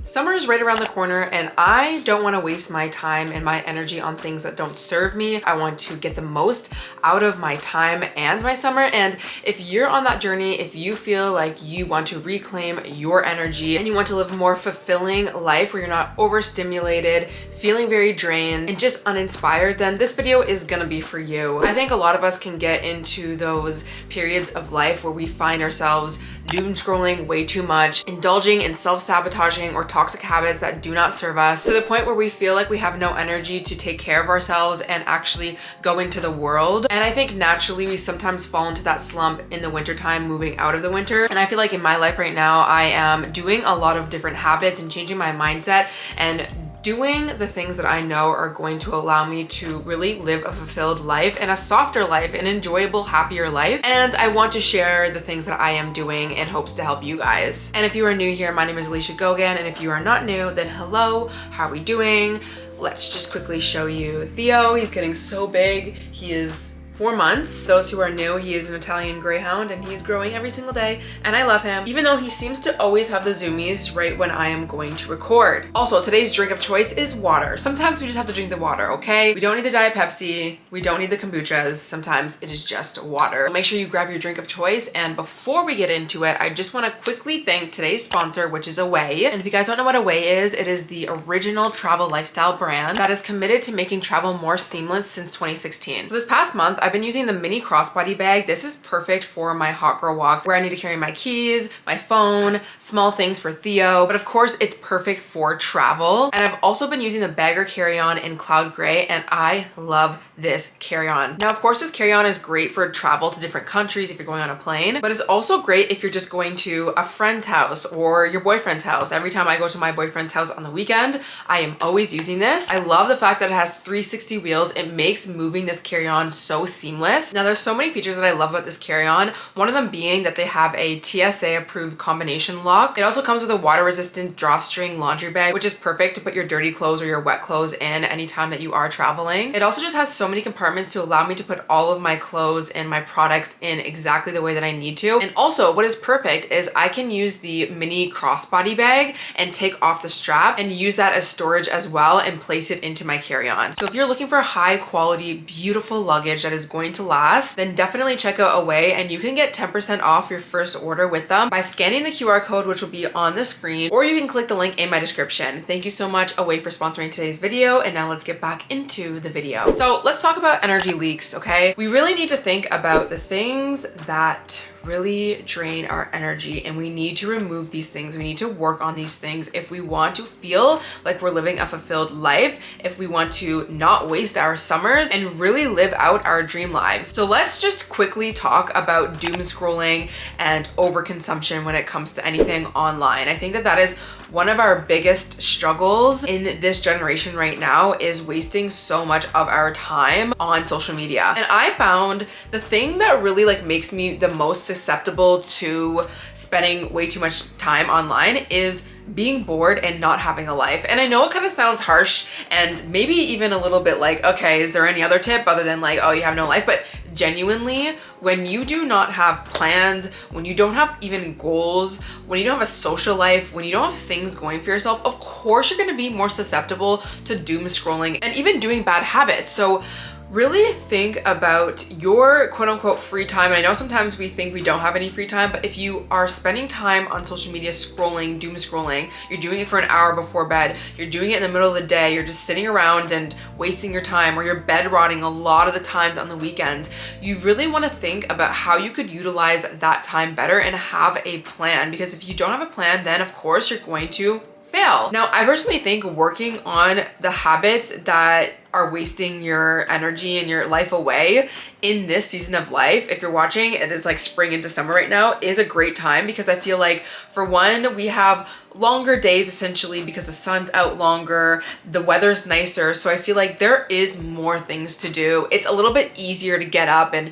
Summer is right around the corner and I don't want to waste my time and my energy on things that don't serve me. I want to get the most out of my time and my summer. And if you're on that journey, if you feel like you want to reclaim your energy and you want to live a more fulfilling life where you're not overstimulated, feeling very drained and just uninspired, then this video is gonna be for you. I think a lot of us can get into those periods of life where we find ourselves doom scrolling way too much, indulging in self-sabotaging or toxic habits that do not serve us, to the point where we feel like we have no energy to take care of ourselves and actually go into the world. And I think naturally we sometimes fall into that slump in the wintertime, moving out of the winter. And I feel like in my life right now, I am doing a lot of different habits and changing my mindset and doing the things that I know are going to allow me to really live a fulfilled life and a softer life, an enjoyable, happier life. And I want to share the things that I am doing in hopes to help you guys. And if you are new here, my name is Alicia Gogan. And if you are not new, then hello, how are we doing? Let's just quickly show you Theo. He's getting so big. He is 4 months. Those who are new, he is an Italian Greyhound and he's growing every single day and I love him, even though he seems to always have the zoomies right when I am going to record. Also, today's drink of choice is water. Sometimes we just have to drink the water, okay? We don't need the Diet Pepsi. We don't need the kombuchas. Sometimes it is just water. Make sure you grab your drink of choice. And before we get into it, I just want to quickly thank today's sponsor, which is Away. And if you guys don't know what Away is, it is the original travel lifestyle brand that is committed to making travel more seamless since 2016. So this past month, I've been using the mini crossbody bag. This is perfect for my hot girl walks where I need to carry my keys, my phone, small things for Theo, but of course it's perfect for travel. And I've also been using the bagger carry-on in cloud gray and I love this carry-on. Now, of course, this carry-on is great for travel to different countries if you're going on a plane, but it's also great if you're just going to a friend's house or your boyfriend's house. Every time I go to my boyfriend's house on the weekend, I am always using this. I love the fact that it has 360 wheels. It makes moving this carry-on so seamless. Now, there's so many features that I love about this carry-on. One of them being that they have a TSA approved combination lock. It also comes with a water resistant drawstring laundry bag, which is perfect to put your dirty clothes or your wet clothes in anytime that you are traveling. It also just has so many compartments to allow me to put all of my clothes and my products in exactly the way that I need to. And also what is perfect is I can use the mini crossbody bag and take off the strap and use that as storage as well and place it into my carry-on. So if you're looking for high quality, beautiful luggage that is going to last, then definitely check out Away and you can get 10% off your first order with them by scanning the QR code, which will be on the screen, or you can click the link in my description. Thank you so much, Away, for sponsoring today's video. And now let's get back into the video. So let's talk about energy leaks, okay? We really need to think about the things that really drain our energy and we need to remove these things. We need to work on these things if we want to feel like we're living a fulfilled life, if we want to not waste our summers and really live out our dream lives. So let's just quickly talk about doom scrolling and overconsumption when it comes to anything online. I think that that is one of our biggest struggles in this generation right now, is wasting so much of our time on social media. And I found the thing that really makes me the most susceptible to spending way too much time online is being bored and not having a life. And I know it kind of sounds harsh and maybe even a little bit like, okay, is there any other tip other than oh, you have no life? But genuinely, when you do not have plans, when you don't have even goals, when you don't have a social life, when you don't have things going for yourself, of course you're going to be more susceptible to doom scrolling and even doing bad habits. So really think about your quote unquote free time. And I know sometimes we think we don't have any free time, but if you are spending time on social media scrolling, doom scrolling, you're doing it for an hour before bed, you're doing it in the middle of the day, you're just sitting around and wasting your time, or you're bed rotting a lot of the times on the weekends, you really want to think about how you could utilize that time better and have a plan. Because if you don't have a plan, then of course you're going to fail. Now, I personally think working on the habits that are wasting your energy and your life away in this season of life, if you're watching, it is spring into summer right now, is a great time, because I feel like, for one, we have longer days essentially because the sun's out longer, the weather's nicer, so I feel like there is more things to do. It's a little bit easier to get up and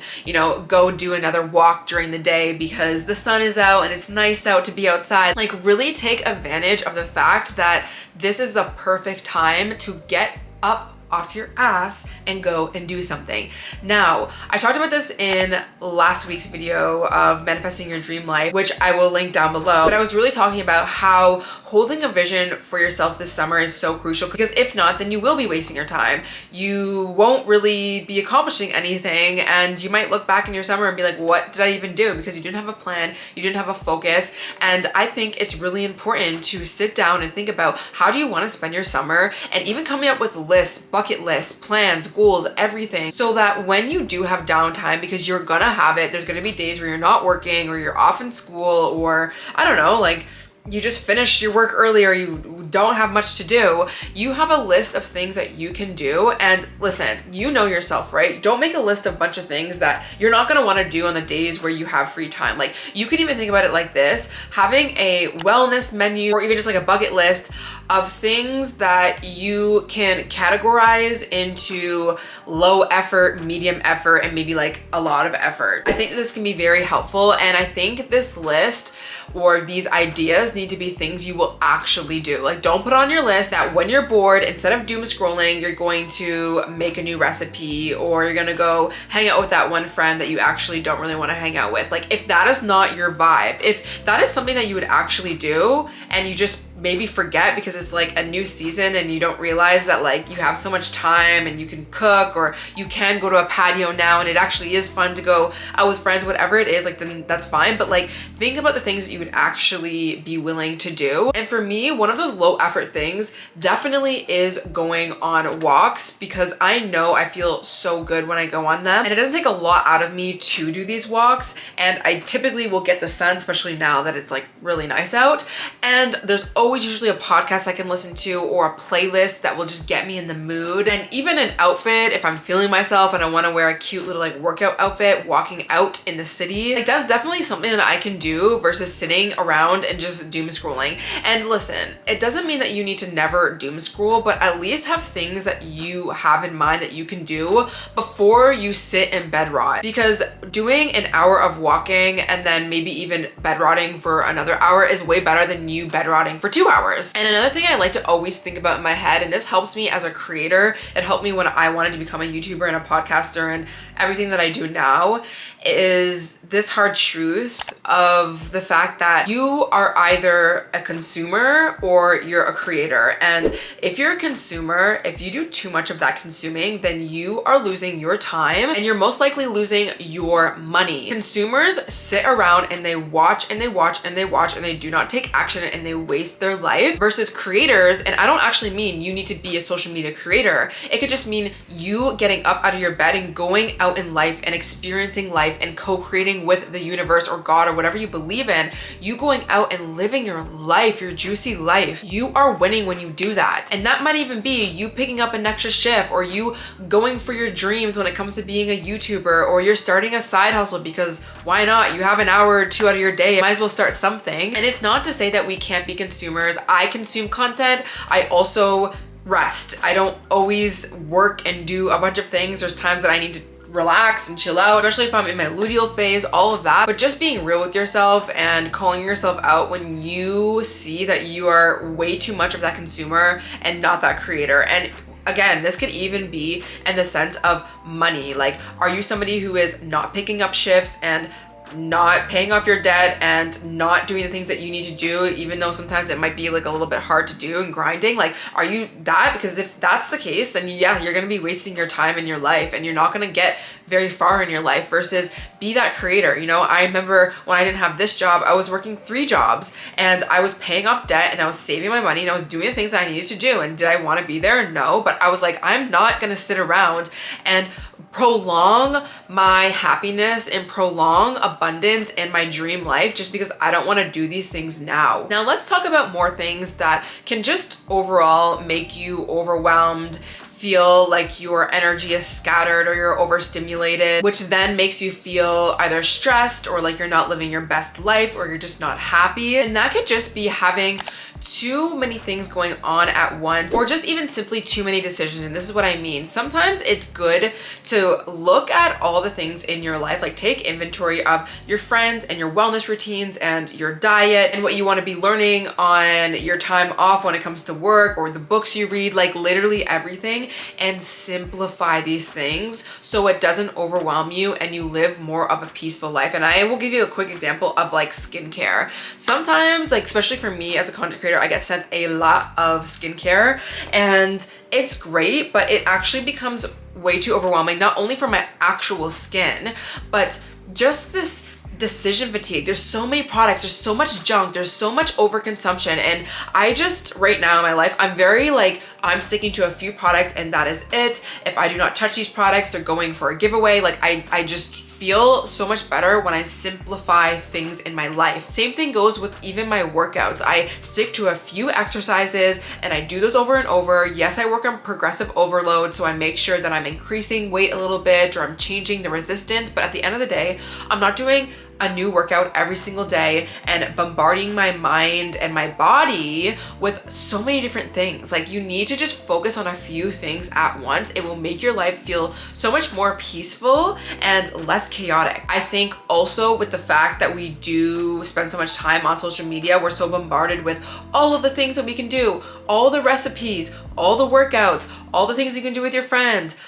go do another walk during the day because the sun is out and it's nice out to be outside. Really take advantage of the fact that this is the perfect time to get up off your ass and go and do something. Now, I talked about this in last week's video of manifesting your dream life, which I will link down below, but I was really talking about how holding a vision for yourself this summer is so crucial, because if not, then you will be wasting your time. You won't really be accomplishing anything, and you might look back in your summer and be like, what did I even do? Because you didn't have a plan, you didn't have a focus. And I think it's really important to sit down and think about, how do you want to spend your summer, and even coming up with lists, bucket lists, plans, goals, everything, so that when you do have downtime, because you're gonna have it, there's gonna be days where you're not working, or you're off in school, or I don't know, like you just finished your work early, or you don't have much to do, you have a list of things that you can do. And listen, you know yourself, right? Don't make a list of a bunch of things that you're not gonna wanna do on the days where you have free time. Like, you can even think about it like this: having a wellness menu, or even just like a bucket list of things that you can categorize into low effort, medium effort, and maybe like a lot of effort. I think this can be very helpful, and I think this list or these ideas need to be things you will actually do. Like, don't put on your list that when you're bored, instead of doom scrolling, you're going to make a new recipe, or you're gonna go hang out with that one friend that you actually don't really want to hang out with. Like, if that is not your vibe, if that is something that you would actually do and you just maybe forget because it's like a new season and you don't realize that like you have so much time and you can cook, or you can go to a patio now and it actually is fun to go out with friends, whatever it is, like, then that's fine. But like, think about the things that you would actually be willing to do. And for me, one of those low effort things definitely is going on walks, because I know I feel so good when I go on them, and it doesn't take a lot out of me to do these walks. And I typically will get the sun, especially now that it's like really nice out, and there's always usually a podcast I can listen to, or a playlist that will just get me in the mood. And even an outfit, if I'm feeling myself and I want to wear a cute little like workout outfit walking out in the city, like that's definitely something that I can do versus sitting around and just doom scrolling. And listen, it doesn't mean that you need to never doom scroll, but at least have things that you have in mind that you can do before you sit in bed rot. Because doing an hour of walking and then maybe even bed rotting for another hour is way better than you bed rotting for 2 hours. And another thing I like to always think about in my head, and this helps me as a creator, it helped me when I wanted to become a YouTuber and a podcaster and everything that I do now, is this hard truth of the fact that you are either a consumer or you're a creator. And if you're a consumer, if you do too much of that consuming, then you are losing your time, and you're most likely losing your money. Consumers sit around and they watch and they watch and they watch, and they do not take action, and they waste their life. Versus creators, and I don't actually mean you need to be a social media creator. It could just mean you getting up out of your bed and going out in life and experiencing life and co-creating with the universe or God or whatever you believe in. You going out and living your life, your juicy life. You are winning when you do that. And that might even be you picking up an extra shift, or you going for your dreams when it comes to being a YouTuber, or you're starting a side hustle, because why not? You have an hour or two out of your day, might as well start something. And it's not to say that we can't be consumers. I consume content. I also rest. I don't always work and do a bunch of things. There's times that I need to relax and chill out, especially if I'm in my luteal phase, all of that. But just being real with yourself and calling yourself out when you see that you are way too much of that consumer and not that creator. And again, this could even be in the sense of money. Like, are you somebody who is not picking up shifts and not paying off your debt and not doing the things that you need to do, even though sometimes it might be like a little bit hard to do and grinding? Like, are you that? Because if that's the case, then yeah, you're gonna be wasting your time in your life, and you're not gonna get very far in your life. Versus be that creator. You know, I remember when I didn't have this job, I was working 3 jobs, and I was paying off debt, and I was saving my money, and I was doing the things that I needed to do. And did I want to be there? No. But I was like, I'm not gonna sit around and prolong my happiness and prolong abundance in my dream life just because I don't want to do these things now. Now let's talk about more things that can just overall make you overwhelmed, feel like your energy is scattered or you're overstimulated, which then makes you feel either stressed or like you're not living your best life or you're just not happy. And that could just be having too many things going on at once, or just even simply too many decisions. And this is what I mean. Sometimes it's good to look at all the things in your life, like take inventory of your friends and your wellness routines and your diet and what you want to be learning on your time off when it comes to work, or the books you read, like literally everything, and simplify these things so it doesn't overwhelm you and you live more of a peaceful life. And I will give you a quick example of like skincare. Sometimes, like especially for me as a content creator, I get sent a lot of skincare and it's great, but it actually becomes way too overwhelming, not only for my actual skin, but just this decision fatigue. There's so many products, there's so much junk, there's so much overconsumption. And I just, right now in my life, I'm very like, I'm sticking to a few products and that is it. If I do not touch these products, they're going for a giveaway. Like I just feel so much better when I simplify things in my life. Same thing goes with even my workouts. I stick to a few exercises and I do those over and over. Yes, I work on progressive overload, so I make sure that I'm increasing weight a little bit or I'm changing the resistance. But at the end of the day, I'm not doing a new workout every single day and bombarding my mind and my body with so many different things. Like you need to just focus on a few things at once. It will make your life feel so much more peaceful and less chaotic. I think also with the fact that we do spend so much time on social media, we're so bombarded with all of the things that we can do, all the recipes, all the workouts, all the things you can do with your friends,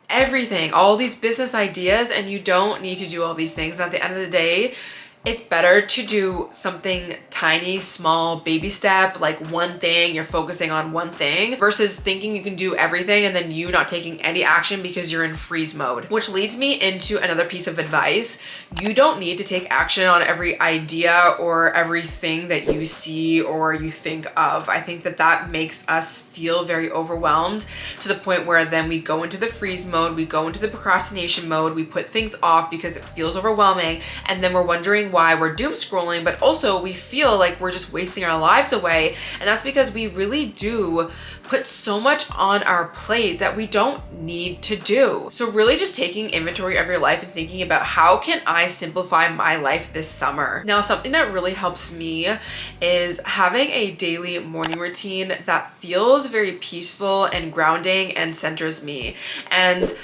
everything, all these business ideas, and you don't need to do all these things. And at the end of the day, it's better to do something tiny, small, baby step, like one thing, you're focusing on one thing, versus thinking you can do everything and then you not taking any action because you're in freeze mode. Which leads me into another piece of advice. You don't need to take action on every idea or everything that you see or you think of. I think that that makes us feel very overwhelmed to the point where then we go into the freeze mode, we go into the procrastination mode, we put things off because it feels overwhelming, and then we're wondering why we're doom scrolling, but also we feel like we're just wasting our lives away. And that's because we really do put so much on our plate that we don't need to do. So really just taking inventory of your life and thinking about how can I simplify my life this summer. Now, something that really helps me is having a daily morning routine that feels very peaceful and grounding and centers me. And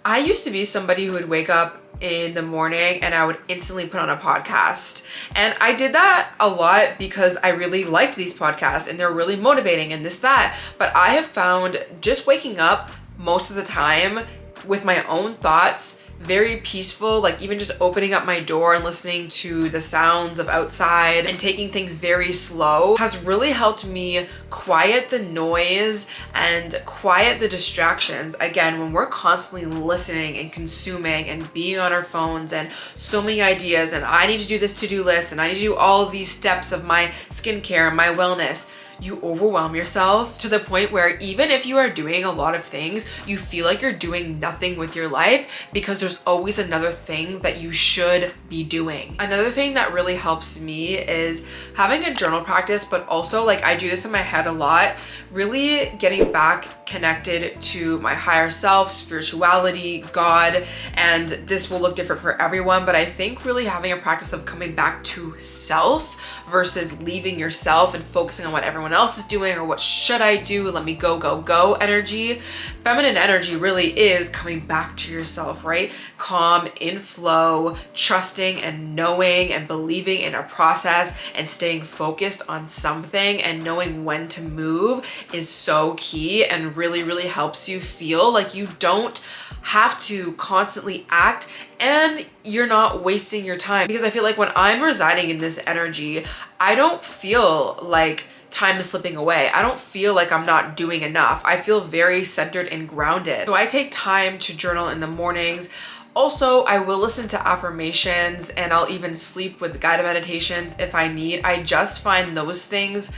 I used to be somebody who would wake up in the morning and I would instantly put on a podcast. And I did that a lot because I really liked these podcasts and they're really motivating and this, that. But I have found just waking up most of the time with my own thoughts very peaceful, like even just opening up my door and listening to the sounds of outside and taking things very slow has really helped me quiet the noise and quiet the distractions. Again, when we're constantly listening and consuming and being on our phones and so many ideas and I need to do this to-do list and I need to do all of these steps of my skincare and my wellness, you overwhelm yourself to the point where even if you are doing a lot of things, you feel like you're doing nothing with your life because there's always another thing that you should be doing. Another thing that really helps me is having a journal practice, but also like I do this in my head a lot, really getting back connected to my higher self, spirituality, God, and this will look different for everyone, but I think really having a practice of coming back to self versus leaving yourself and focusing on what everyone else is doing or what should I do, let me go, go, go energy. Feminine energy really is coming back to yourself, right? Calm, in flow, trusting and knowing and believing in a process and staying focused on something and knowing when to move is so key and really, really helps you feel like you don't have to constantly act and you're not wasting your time. Because I feel like when I'm residing in this energy, I don't feel like time is slipping away. I don't feel like I'm not doing enough. I feel very centered and grounded. So I take time to journal in the mornings. Also, I will listen to affirmations and I'll even sleep with guided meditations if I need. I just find those things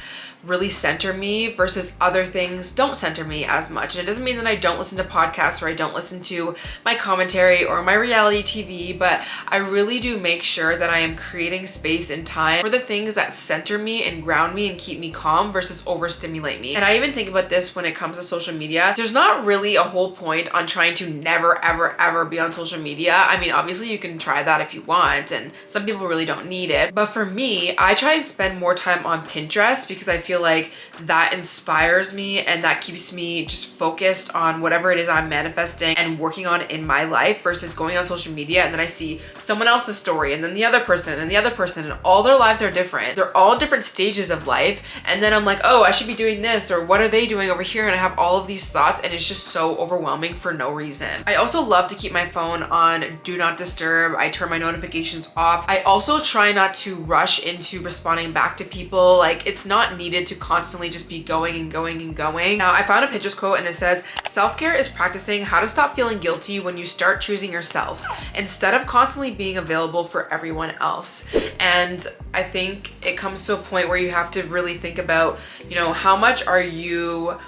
really center me versus other things don't center me as much. And it doesn't mean that I don't listen to podcasts or I don't listen to my commentary or my reality TV, but I really do make sure that I am creating space and time for the things that center me and ground me and keep me calm versus overstimulate me. And I even think about this when it comes to social media. There's not really a whole point on trying to never, ever, ever be on social media. I mean, obviously you can try that if you want, and some people really don't need it. But for me, I try to spend more time on Pinterest because I feel feel like that inspires me and that keeps me just focused on whatever it is I'm manifesting and working on in my life, versus going on social media and then I see someone else's story and then the other person and the other person, and all their lives are different. They're all different stages of life. And then I'm like, oh, I should be doing this, or what are they doing over here? And I have all of these thoughts and it's just so overwhelming for no reason. I also love to keep my phone on do not disturb. I turn my notifications off. I also try not to rush into responding back to people. Like, it's not needed to constantly just be going and going and going. Now, I found a Pinterest quote and it says, self-care is practicing how to stop feeling guilty when you start choosing yourself instead of constantly being available for everyone else. And I think it comes to a point where you have to really think about, you know, how much are you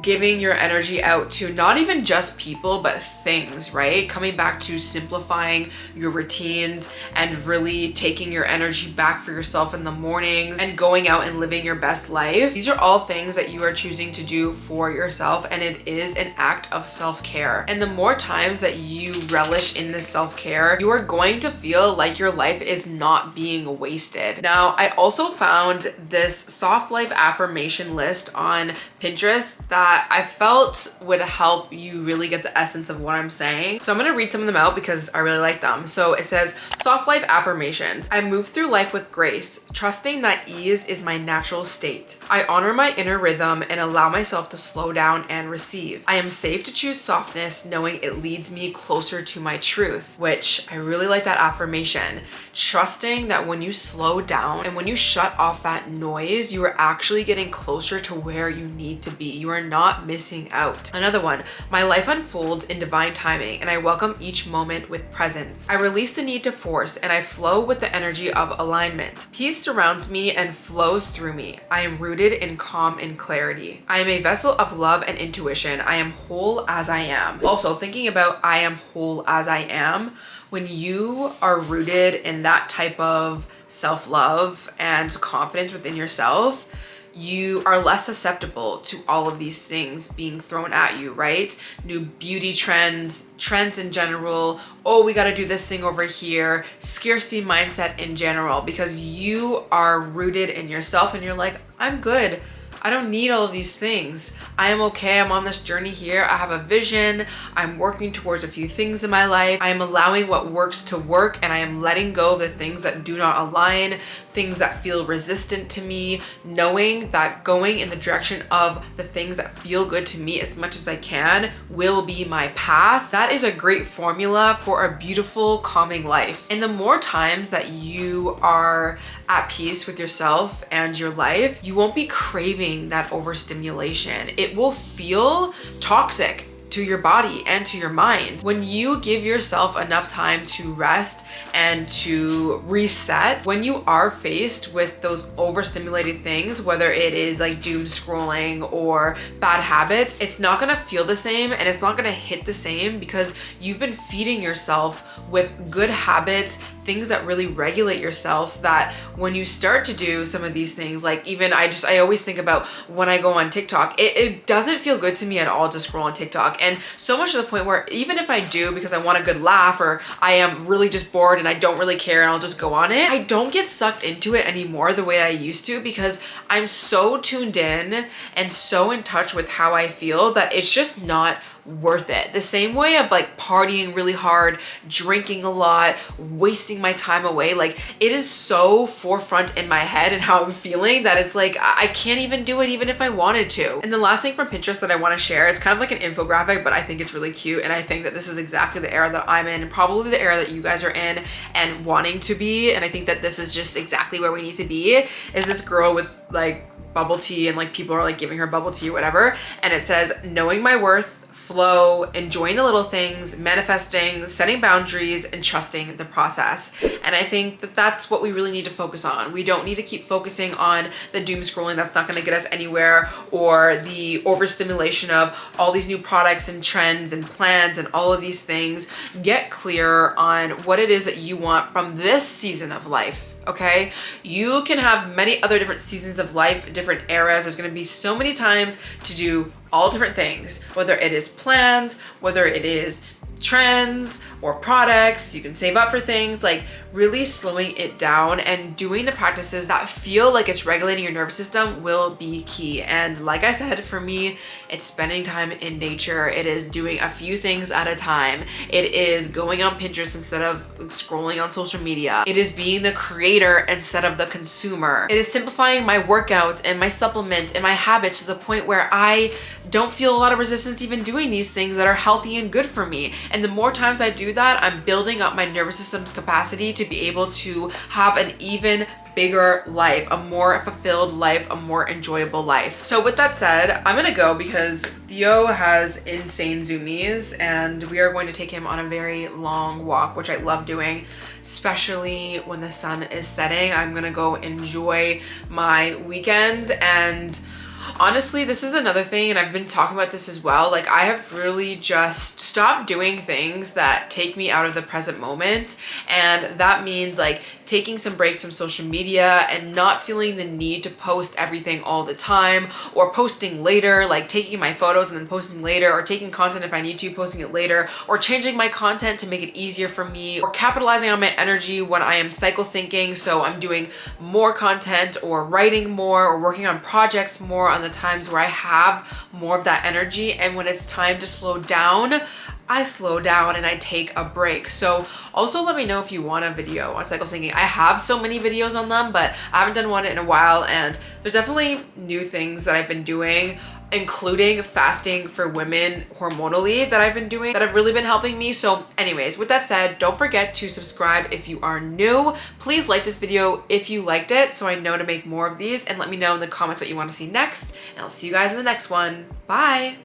giving your energy out to not even just people, but things, right? Coming back to simplifying your routines and really taking your energy back for yourself in the mornings and going out and living your best life. These are all things that you are choosing to do for yourself, and it is an act of self-care. And the more times that you relish in this self-care, you are going to feel like your life is not being wasted. Now, I also found this soft life affirmation list on Pinterest that I felt would help you really get the essence of what I'm saying. So I'm gonna read some of them out because I really like them. So it says, soft life affirmations. I move through life with grace, trusting that ease is my natural state. I honor my inner rhythm and allow myself to slow down and receive. I am safe to choose softness, knowing it leads me closer to my truth, which I really like that affirmation. Trusting that when you slow down and when you shut off that noise, you are actually getting closer to where you need to be. You are not missing out. Another one, my life unfolds in divine timing and I welcome each moment with presence. I release the need to force and I flow with the energy of alignment. Peace surrounds me and flows through me. I am rooted in calm and clarity. I am a vessel of love and intuition. I am whole as I am. Also, thinking about I am whole as I am, when you are rooted in that type of self-love and confidence within yourself, you are less susceptible to all of these things being thrown at you, right? New beauty trends in general. Oh, we got to do this thing over here. Scarcity mindset in general, because you are rooted in yourself and you're like, I'm good. I don't need all of these things. I am okay. I'm on this journey here. I have a vision. I'm working towards a few things in my life. I am allowing what works to work, and I am letting go of the things that do not align, things that feel resistant to me, knowing that going in the direction of the things that feel good to me as much as I can will be my path. That is a great formula for a beautiful, calming life. And the more times that you are at peace with yourself and your life, you won't be craving that overstimulation. It will feel toxic to your body and to your mind. When you give yourself enough time to rest and to reset, when you are faced with those overstimulated things, whether it is like doom scrolling or bad habits, it's not gonna feel the same and it's not gonna hit the same, because you've been feeding yourself with good habits, things that really regulate yourself, that when you start to do some of these things, like even I always think about when I go on TikTok, it doesn't feel good to me at all to scroll on TikTok. And so much to the point where even if I do because I want a good laugh, or I am really just bored and I don't really care and I'll just go on it, I don't get sucked into it anymore the way I used to, because I'm so tuned in and so in touch with how I feel that it's just not worth it. The same way of like partying really hard, drinking a lot, wasting my time away, like it is so forefront in my head and how I'm feeling that it's like I can't even do it even if I wanted to. And the last thing from Pinterest that I want to share, it's kind of like an infographic, but I think it's really cute, and I think that this is exactly the era that I'm in, and probably the era that you guys are in and wanting to be, and I think that this is just exactly where we need to be. Is this girl with like bubble tea, and like people are like giving her bubble tea or whatever, and it says, knowing my worth, flow, enjoying the little things, manifesting, setting boundaries, and trusting the process. And I think that that's what we really need to focus on. We don't need to keep focusing on the doom scrolling that's not going to get us anywhere, or the overstimulation of all these new products and trends and plans and all of these things. Get clear on what it is that you want from this season of life. Okay, you can have many other different seasons of life, different eras. There's going to be so many times to do all different things, whether it is plans, whether it is trends or products. You can save up for things. Like, really slowing it down and doing the practices that feel like it's regulating your nervous system will be key. And like I said, for me, it's spending time in nature. It is doing a few things at a time. It is going on Pinterest instead of scrolling on social media. It is being the creator instead of the consumer. It is simplifying my workouts and my supplements and my habits to the point where I don't feel a lot of resistance even doing these things that are healthy and good for me. And the more times I do that, I'm building up my nervous system's capacity to be able to have an even bigger life, a more fulfilled life, a more enjoyable life. So with that said, I'm gonna go because Theo has insane zoomies and we are going to take him on a very long walk, which I love doing, especially when the sun is setting. I'm gonna go enjoy my weekends. And honestly, this is another thing, and I've been talking about this as well. Like, I have really just stopped doing things that take me out of the present moment. And that means like taking some breaks from social media and not feeling the need to post everything all the time, or posting later, like taking my photos and then posting later, or taking content if I need to, posting it later, or changing my content to make it easier for me, or capitalizing on my energy when I am cycle syncing. So I'm doing more content or writing more or working on projects more on the times where I have more of that energy. And when it's time to slow down, I slow down and I take a break. So also let me know if you want a video on cycle syncing. I have so many videos on them, but I haven't done one in a while, and there's definitely new things that I've been doing, including fasting for women hormonally that I've been doing that have really been helping me. So anyways, with that said, don't forget to subscribe if you are new. Please like this video if you liked it so I know to make more of these, and let me know in the comments what you want to see next, and I'll see you guys in the next one. Bye.